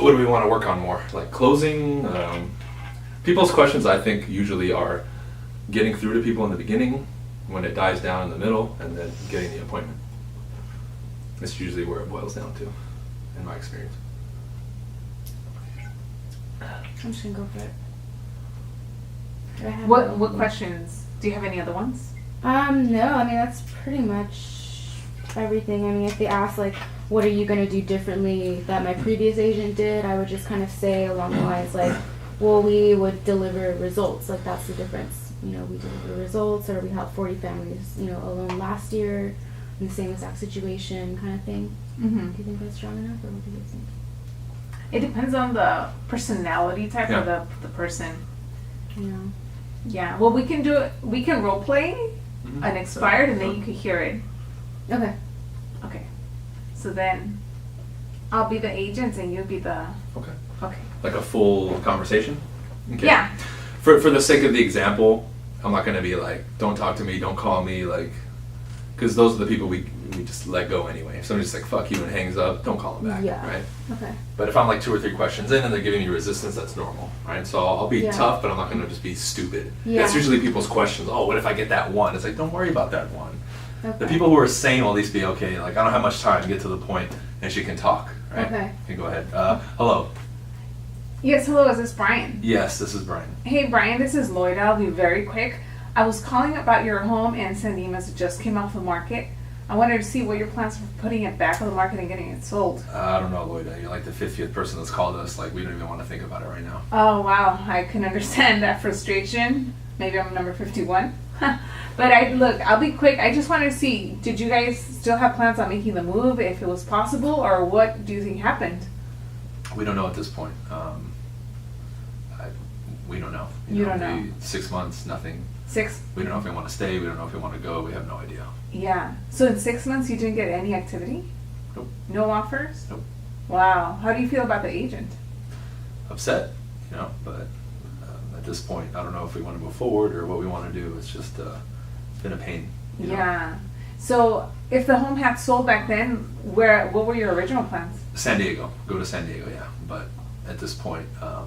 what do we want to work on more? Like closing? People's questions, I think, usually are getting through to people in the beginning, when it dies down in the middle, and then getting the appointment. That's usually where it boils down to, in my experience. I'm just gonna go for it. What questions? Do you have any other ones? No, I mean that's pretty much everything. I mean, if they ask like, what are you gonna do differently that my previous agent did, I would just kind of say along the lines like, well, we would deliver results. Like that's the difference. You know, we deliver results, or we helped 40 families, you know, alone last year in the same exact situation, kind of thing. Mm-hmm. Do you think that's strong enough, or what do you think? It depends on the personality type Yeah. of the person. You know. Yeah. Well, we can do it. We can role play an expired, and then you can hear it. Okay. Okay. So then, I'll be the agent, and you'll be the. Okay. Okay. Like a full conversation? Okay. Yeah. For the sake of the example, I'm not going to be like, don't talk to me, don't call me, like, because those are the people we just let go anyway. If somebody's just like, fuck you and hangs up, don't call them back, Yeah. right? Okay. But if I'm like 2 or 3 questions in and they're giving me resistance, that's normal, right? So I'll be Yeah. tough, but I'm not going to just be stupid. Yeah. That's usually people's questions. Oh, what if I get that one? It's like, don't worry about that one. Okay. The people who are sane will at least be okay. Like, I don't have much time to get to the point, and she can talk, right? Okay. You can go ahead. Hello. Yes. Hello. Is this Bryan? Yes, this is Bryan. Hey, Bryan. This is Lloyd. I'll be very quick. I was calling about your home in San Dimas. It just came off the market. I wanted to see what your plans for putting it back on the market and getting it sold. I don't know, Lloyd. You're like the 50th person that's called us. Like, we don't even want to think about it right now. Oh, wow. I can understand that frustration. Maybe I'm number 51. But I'll be quick. I just wanted to see, did you guys still have plans on making the move if it was possible, or what do you think happened? We don't know at this point. We don't know. You don't know. 6 months, nothing. 6? We don't know if we want to stay. We don't know if we want to go. We have no idea. Yeah. So in 6 months you didn't get any activity? Nope. No offers? Nope. Wow. How do you feel about the agent? Upset, but at this point, I don't know if we want to move forward or what we want to do. It's just been a pain. you know? Yeah. So if the home had sold back then, what were your original plans? San Diego. Go to San Diego, yeah. But at this point, I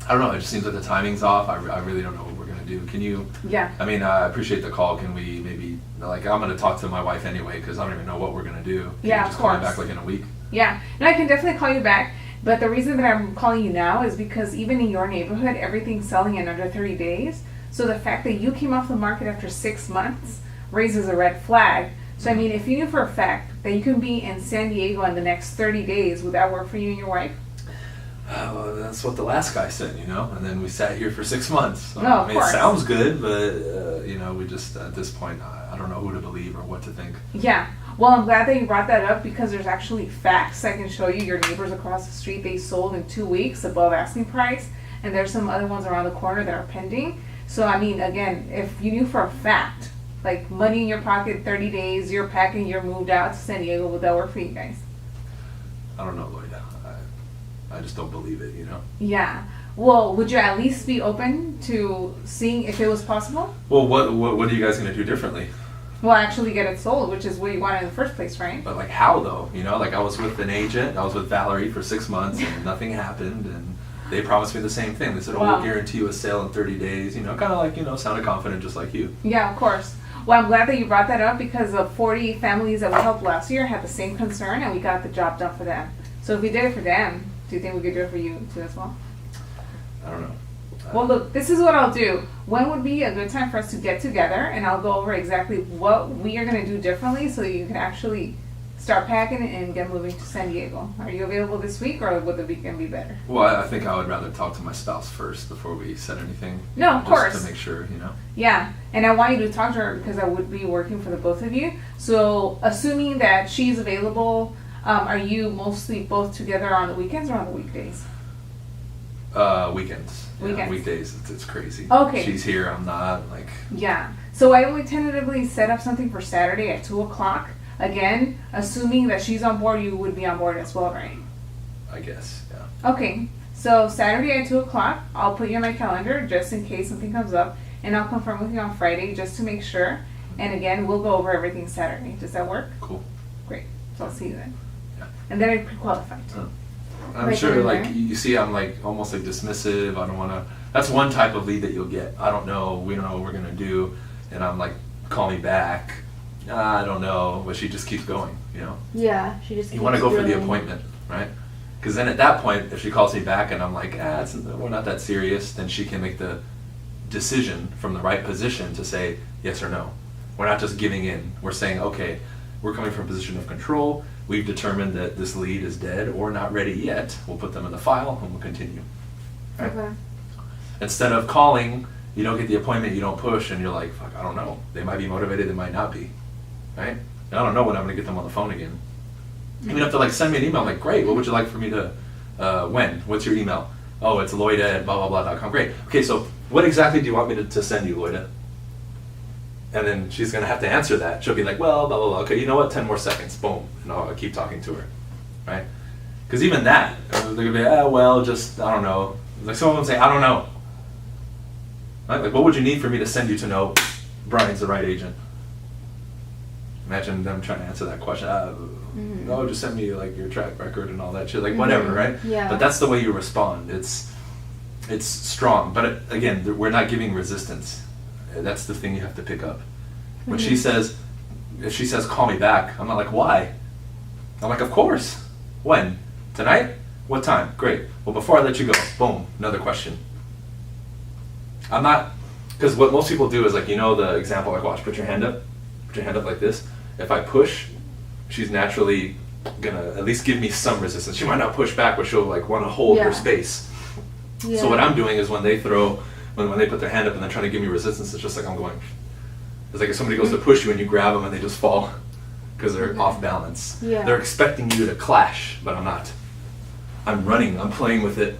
don't know. It just seems like the timing's off. I really don't know what we're going to do. Can you... Yeah. I mean, I appreciate the call. Can we maybe... Like, I'm going to talk to my wife anyway because I don't even know what we're going to do. Can Yeah, you just of call me course. back like in a week? Yeah. No, I can definitely call you back. But the reason that I'm calling you now is because even in your neighborhood, everything's selling in under 30 days. So the fact that you came off the market after 6 months raises a red flag. So I mean, if you knew for a fact that you can be in San Diego in the next 30 days, would that work for you and your wife? Well, that's what the last guy said, and then we sat here for 6 months. So, No, of I mean, course. it sounds good, but, we just, at this point, I don't know who to believe or what to think. Yeah. Well, I'm glad that you brought that up because there's actually facts I can show you. Your neighbors across the street, they sold in 2 weeks above asking price, and there's some other ones around the corner that are pending. So, I mean, again, if you knew for a fact, like money in your pocket, 30 days, you're packing, you're moved out to San Diego, would that work for you guys? I don't know, Lloyd. I just don't believe it, Yeah. Well, would you at least be open to seeing if it was possible? Well, what are you guys going to do differently? Well, actually get it sold, which is what you wanted in the first place, right? But, like, how, though? Like, I was with an agent. I was with Valerie for 6 months, and nothing happened, and they promised me the same thing. They said, Wow. we'll guarantee you a sale in 30 days, kind of like, sounded confident just like you. Yeah, of course. Well, I'm glad that you brought that up because the 40 families that we helped last year had the same concern, and we got the job done for them. So if we did it for them, do you think we could do it for you too as well? I don't know. Well, look, this is what I'll do. When would be a good time for us to get together, and I'll go over exactly what we are going to do differently so you can actually start packing and get moving to San Diego. Are you available this week, or would the weekend be better? Well, I think I would rather talk to my spouse first before we said anything. No, of course. Just to make sure, Yeah, and I want you to talk to her because I would be working for the both of you. So, assuming that she's available, are you mostly both together on the weekends or on the weekdays? Weekends. Yeah, Weekends. weekdays, it's crazy. Okay. She's here, I'm not, like... Yeah. So I only tentatively set up something for Saturday at 2 o'clock. Again, assuming that she's on board, you would be on board as well, right? I guess, yeah. Okay. So Saturday at 2 o'clock, I'll put you on my calendar just in case something comes up, and I'll confirm with you on Friday just to make sure. And again, we'll go over everything Saturday. Does that work? Cool. Great. So I'll see you then. Yeah. And then I pre-qualified too. Oh. I'm Right sure then and like there. you see I'm like almost like dismissive. I don't want to. That's one type of lead that you'll get. I don't know. We don't know what we're gonna do, and I'm like, call me back. I don't know, but she just keeps going. You know. Yeah, she just. You want to keeps go for the drilling. appointment, right? Because then at that point, if she calls me back and I'm like, we're not that serious, then she can make the decision from the right position to say yes or no. We're not just giving in. We're saying, okay, we're coming from a position of control. We've determined that this lead is dead or not ready yet. We'll put them in the file and we'll continue. Right? Okay. Instead of calling, you don't get the appointment, you don't push, and you're like, fuck, I don't know. They might be motivated, they might not be. Right? And I don't know when I'm going to get them on the phone again. You have to like send me an email. I'm like, great, what would you like for me to, when? What's your email? Oh, it's Loida@blah-blah-blah.com. Great. Okay, so what exactly do you want me to send you, Loida? And then she's going to have to answer that. She'll be like, well, blah, blah, blah. Okay, you know what? 10 more seconds. Boom. And I'll keep talking to her. Right? Because even that, they're going to be, well, just, I don't know. Like someone would say, I don't know. Right? Like, what would you need for me to send you to know Bryan's the right agent? Imagine them trying to answer that question. Oh, just send me like your track record and all that shit. Like whatever, right? Yeah. But that's the way you respond. It's strong. But again, we're not giving resistance. That's the thing you have to pick up. When she says, if she says, call me back, I'm not like, why? I'm like, of course. When? Tonight? What time? Great. Well, before I let you go, boom, another question. I'm not, because what most people do is like, you know the example, like watch, put your hand up like this. If I push, she's naturally gonna at least give me some resistance. She might not push back, but she'll like want to hold her space. Yeah. So what I'm doing is when they put their hand up and they're trying to give me resistance, it's just like I'm going. It's like if somebody goes to push you and you grab them and they just fall because they're off balance. Yeah. They're expecting you to clash, but I'm not. I'm running, I'm playing with it.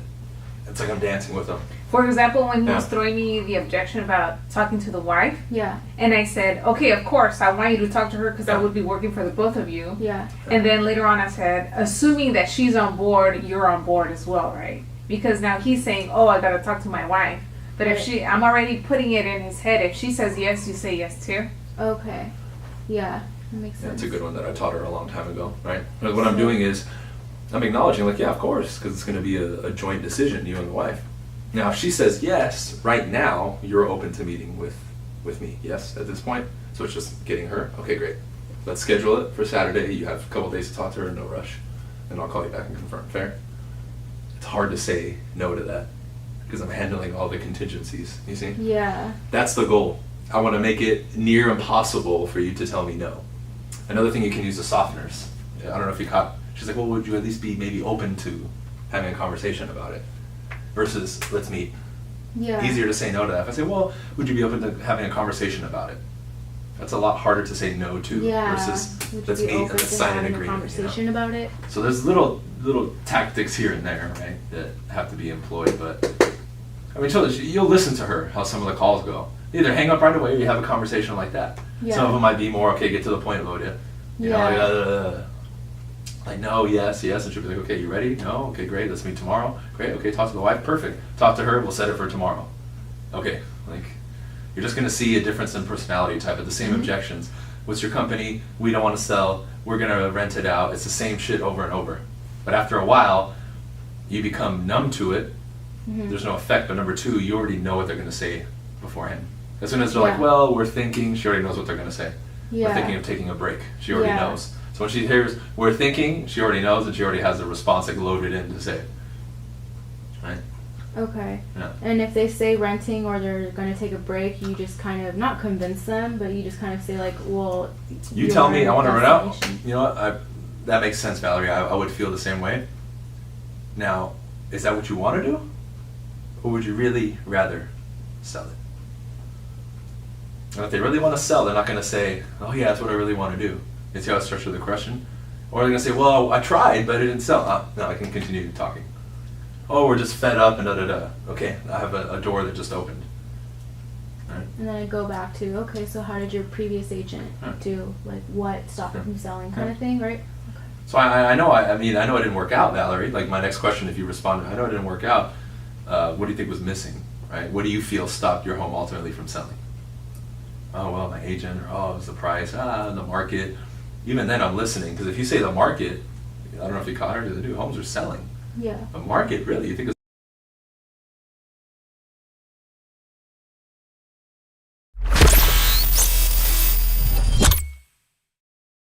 It's like I'm dancing with them. For example, when he Yeah. was throwing me the objection about talking to the wife, Yeah. and I said, okay, of course, I want you to talk to her because I Yeah. would be working for the both of you. Yeah. And then later on I said, assuming that she's on board, you're on board as well, right? Because now he's saying, oh, I gotta talk to my wife. But if Right. I'm already putting it in his head, if she says yes, you say yes too. Okay. Yeah. That makes sense. That's a good one that I taught her a long time ago, right? But what I'm doing is I'm acknowledging, like, yeah, of course, because it's going to be a joint decision, you and the wife. Now, if she says yes, right now, you're open to meeting with me, yes, at this point. So it's just getting her. Okay, great. Let's schedule it for Saturday. You have a couple days to talk to her, no rush. And I'll call you back and confirm. Fair? It's hard to say no to that because I'm handling all the contingencies, you see? Yeah. That's the goal. I want to make it near impossible for you to tell me no. Another thing you can use is softeners. I don't know if you caught. She's like, well, would you at least be maybe open to having a conversation about it? Versus, let's meet. Yeah. Easier to say no to that. If I say, well, would you be open to having a conversation about it? That's a lot harder to say no to Yeah. versus Would you let's be meet and open let's to sign an having a agreement. conversation about it? So there's little tactics here and there, right, that have to be employed. But I mean, you'll listen to her how some of the calls go. Either hang up right away or you have a conversation like that. Yeah. Some of them might be more, okay, get to the point about it. You know, like, no, yes, and she'll be like, okay, you ready? No? Okay, great, let's meet tomorrow. Great, okay, talk to the wife, perfect. Talk to her, we'll set it for tomorrow. Okay, like, you're just gonna see a difference in personality type of the same objections. What's your company? We don't wanna sell, we're gonna rent it out. It's the same shit over and over. But after a while, you become numb to it. There's no effect, but number two, you already know what they're gonna say beforehand. As soon as they're like, well, we're thinking, she already knows what they're gonna say. Yeah. We're thinking of taking a break. She already Yeah. knows. So when she hears we're thinking, she already knows and she already has the response like loaded in to say. Right? Okay. Yeah. And if they say renting or they're going to take a break, you just kind of, not convince them, but you just kind of say like, well, You tell me I want to rent out. destination. You know what? That makes sense, Valerie. I would feel the same way. Now, is that what you want to do? Or would you really rather sell it? And if they really want to sell, they're not going to say, oh yeah, that's what I really want to do. You see how I structure the question? Or they're going to say, well, I tried, but it didn't sell. No, I can continue talking. Oh, we're just fed up and da-da-da. Okay, I have a door that just opened. Right? And then I go back to, okay, so how did your previous agent do? Like, what stopped it from selling kind of thing, right? So I know, I mean, I know it didn't work out, Valerie. Like my next question, if you responded, I know it didn't work out. What do you think was missing, right? What do you feel stopped your home ultimately from selling? Oh, well, my agent, or oh, it was the price, the market. Even then I'm listening, because if you say the market, I don't know if you caught her, because the new homes are selling. Yeah. A market, really? You think